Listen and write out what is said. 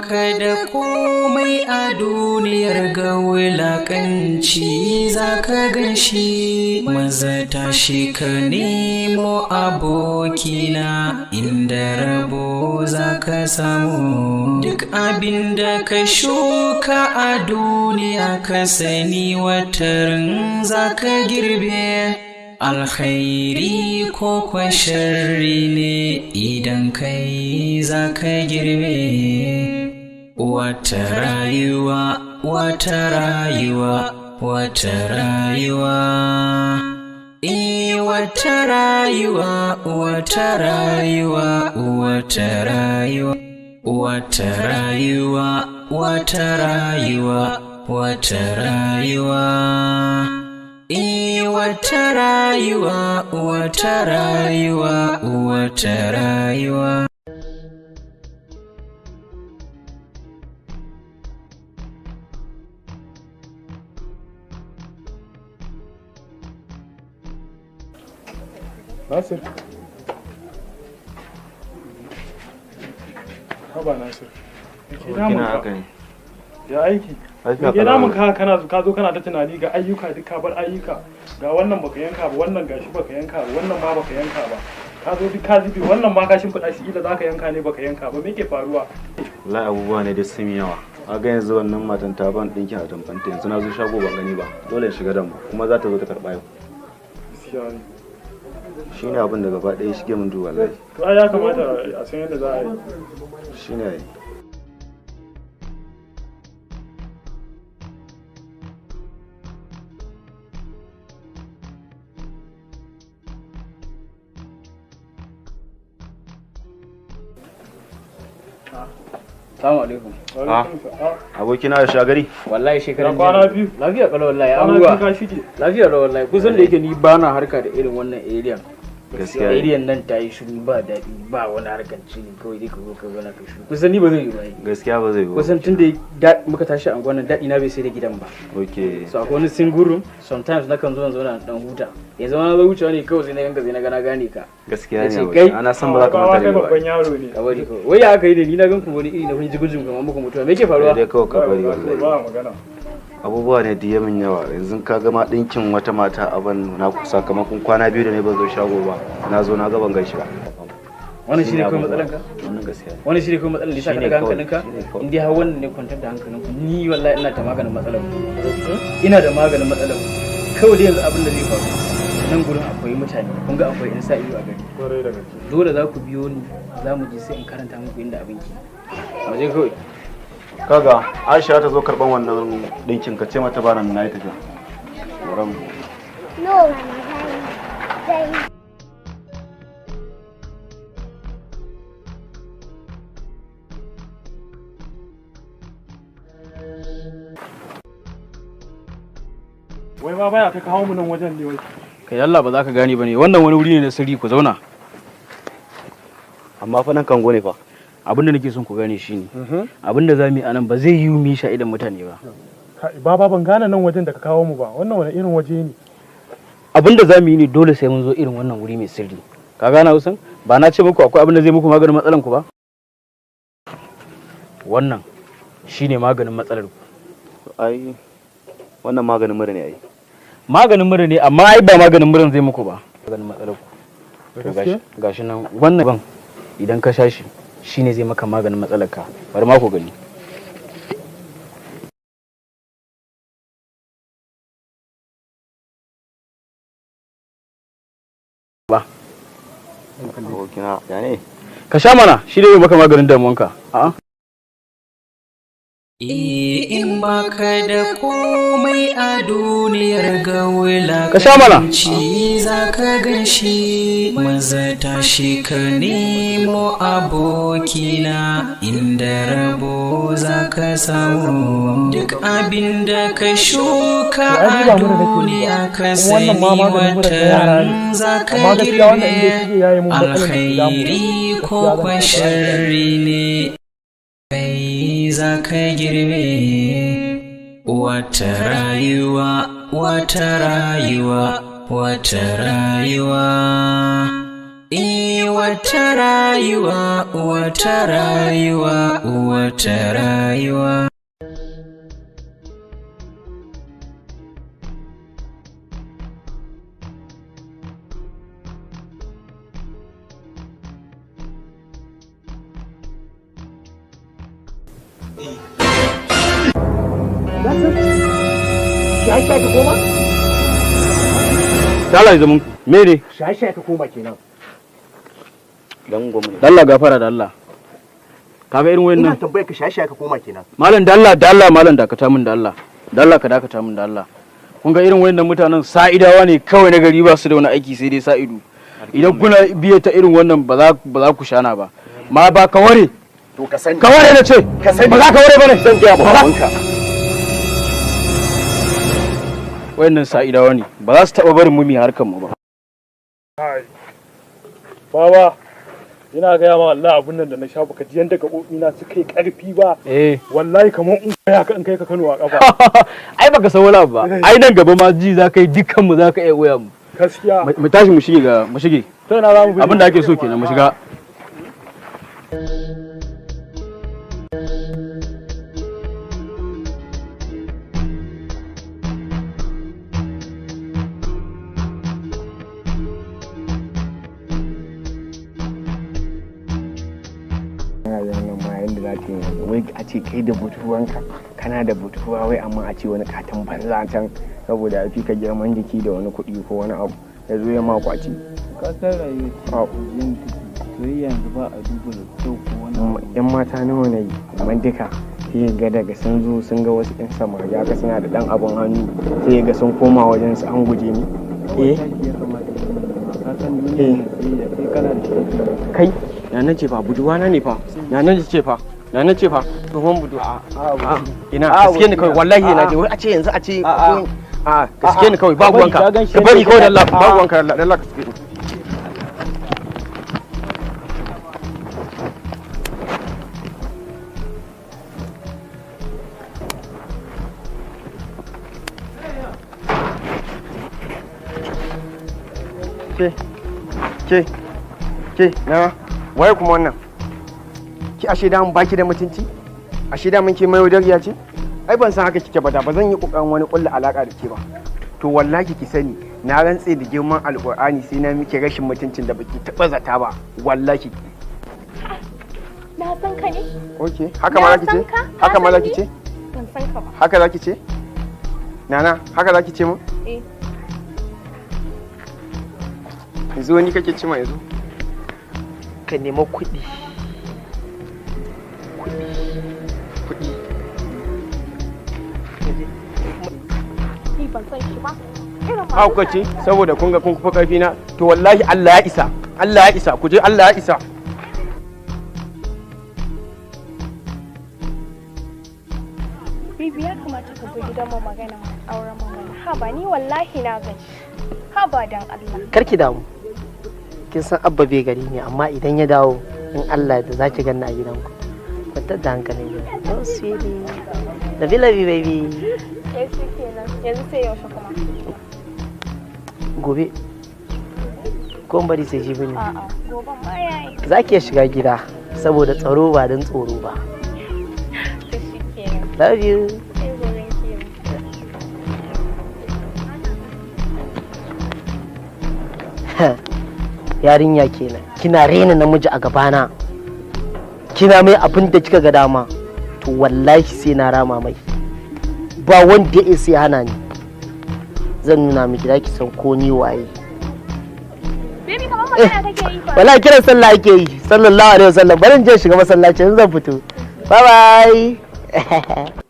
baka da komai a duniyar ga wulakanci zaka ganshi, maza tashi ka nemo abokina, inda rabo zaka samu. Duk abinda ka shuka a duniya ka sani wataran zaka girbe, alkhairi ko kwa sharri ne idan kai zaka girbe. Wata rayuwa, wata rayuwa, wata rayuwa, wata rayuwa, wata rayuwa, wata rayuwa, wata rayuwa, wata rayuwa, wata rayuwa, wata rayuwa, wata rayuwa, wata rayuwa. Nasir. Haba Nasir. Kina haka ne. Ya aiki. Ke damun ka zo kana ta tunani ga ayyuka duk ka bar ayyuka. Ga wannan baka yanka ba, wannan gashi baka yanka ba, wannan ma baka yanka ba. Ka zo duk ka zube, wannan ma ka shimfiɗa shi ila zaka yanka ne baka yanka ba. Me ke faruwa? Wallahi abubuwa ne da sun yi yawa. Ga yanzu wannan matan ta ban dinkin a tamfanta, yanzu na zo shago ban gani ba. Dole in shiga damu kuma za ta zo ta karɓa yau. Shi ne abin da gaba ɗaya shige min duwa wallahi. To ai ya kamata a san yadda za a yi. Shi ne ai. Assalamu alaikum. Abokina ya shagari? Wallahi shekaran kwana biyu. Lafiya kalau wallahi abuwa. Lafiya kalau wallahi. Kusan da yake ni ba na harka da irin wannan area. Gaskiya. Area nan ta yi shiru ba daɗi ba wani harkar cini kawai dai ka zo ka zauna ka shiru. Kusan ni ba zai yi ba. Gaskiya ba zai yi ba. Kusan tun da muka tashi a gwanan daɗi na bai sai da gidan ba. Okay. So akwai wani single room sometimes na kan zo na dan huta. Yanzu na zo wucewa ne kawai sai na ganka sai na gana gane ka. Gaskiya ne. Ana san ba za ka manta da babban yaro ne. Kawai kawai. Wai ya aka yi da ni na ganku wani iri na kun jigujin kamar muku mutuwa. Me yake faruwa? Dai kawai ka bari wallahi. Ba magana. Abubuwa ne da yamin yawa yanzu ka gama ɗinkin wata mata a ban na sakamakon kwana biyu da ne ban zo shago ba na zo na gaban gaishe ba. Wannan shi ne kawai matsalanka? Wannan gaskiya. Wannan shi ne kawai matsalan da ya daga hankalinka? In dai har wannan ne kwantar da hankalinku ni wallahi ina ta maganin matsalar ina da maganin matsalar kawai dai yanzu abin da zai faru nan gurin akwai mutane kun ga akwai yan sa ido a gari dole za ku biyo ni za mu je sai in karanta muku inda abin ke mu je kawai. Kaga Aisha ta zo karban wannan dinkin ka ce mata ba nan nayi tafiya. No. Wai ma baya ka kawo mu nan wajen ne wai. Kai Allah ba za ka gane ba ne wannan wani wuri ne na sirri ku zauna. Amma fa nan kango ne fa. Abin da nake son ku gane shine abin da zamu yi anan ba zai yi mu sha idan mutane ba. Baba ban gane nan wajen da ka kawo mu ba. Wannan wani irin waje ne? Abin da zamu yi ne dole sai mun zo irin wannan wuri mai sirri. Ka gane Hausan? Ba na ce muku akwai abin da zai muku maganin matsalan ku ba? Wannan shine maganin matsalar ku. Ai wannan maganin mura ne ai. Maganin mura ne amma ai ba maganin muran zai muku ba. Maganin matsalar ku. Gashi nan wannan ban idan ka sha shi shine zai maka maganin matsalar ka. Bari ma ku gani. Ba. Abokina ya ne? Ka sha mana shi dai maka maganin damuwanka. A'a. In baka da komai a duniyar ga wulakanci zaka ganshi, maza tashi ka nemo abokina, inda rabo zaka samu. Duk abinda ka shuka a duniya ka sani wataran zaka girbe, alkhairi ko kwa sharri ne kai za ka girbe. Wata rayuwa, wata rayuwa, wata rayuwa, wata rayuwa, wata rayuwa, wata rayuwa. Shaye-shaye ka koma? Dala zaman me ne? Shaye-shaye ka koma kenan. Dalla gafara da Allah. Kaga irin wayannan. Ina tambayar ka shaye-shaye ka koma kenan. Malam dalla malam dakata min da Allah. Dalla ka dakata min da Allah. Kun ga irin wayannan mutanen sa'idawa ne kawai na gari ba su da wani aiki sai dai sa'idu. Idan kuna biye ta irin wannan ba za ku shana ba. Ma ba ka ware. To ka sani. Ka ware na ce. Ka sani. Ba za ka ware ba ne. Zan gaya babanka. Wayannan sa'idawa ne ba za su taba barin mu mi harkan mu ba. Baba ina gaya ma Allah abun nan da na sha baka ji yanda gaɓoɓi na suka yi ƙarfi ba. Wallahi kamar in kai ka Kano a ƙafa. Ai baka san wala ba. Ai nan gaba ma ji za ka yi dukkan mu za ka iya waya mu. Gaskiya. Mu tashi mu shige. Sai na za mu bi. Abin da ake so kenan mu shiga. Wai a ce kai da butuwanka kana da butuwa wai amma a ce wani katon banza can saboda ya fi ka girman jiki da wani kuɗi ko wani abu ya zo ya ma kwaci. Ka san rayuwa yin soyayya yanzu ba a duba da kyau ko wani yan mata nawa ne amma duka sai ga daga sun zo sun ga wasu yan samari haka suna da dan abun hannu sai ga sun koma wajen su an guje ni. Kai ya nace fa buduwa na ne fa ya nace fa tsohon budu ina gaske ni kawai wallahi ina je wai a ce yanzu a ce gaske ni kawai babu wanka ka bari kawai da Allah babu wanka da Allah ka gaske ke na waye kuma wannan ki ashe da mun baki da mutunci ashe da mun ke mai wadariya ce ai ban san haka kike ba da ba zan yi kokarin wani kullu alaka da ke ba to wallahi ki sani na rantse da girman alqur'ani sai na miki rashin mutuncin da baki taba zata ba wallahi na san ka ne okay haka ma zaki ce haka ma zaki ce ban san ka ba haka zaki ce nana haka zaki ce mu yanzu wani kake ci ma yanzu ka nemi kuɗi ban san shi ba hauka ce saboda kun ga kun kufa karfi na to wallahi Allah ya isa ku je Allah ya isa Bibi ya kamata ka zo gidan mu magana auren mu ha ba ni wallahi na gaji ha ba dan Allah karki damu kin san abba bai gari ne amma idan ya dawo in Allah da zaki ganna a gidanku kwantar da hankalin ki oh sweetie love you baby yanzu sai yaushe kuma gobe ko bari sai jibi ne a'a gobe ma yayi zaki shiga gida saboda tsaro ba dan tsoro ba love you yarinya kenan kina rena namiji a gabana kina mai abin da kika ga dama to wallahi sai na rama mai ba wanda ya isa hana ni zan nuna miki da ki san ko ni waye baby kamar magana kake yi fa wallahi kiran sallah ake yi sallallahu alaihi wasallam bari in je shiga masallaci zan fito bye bye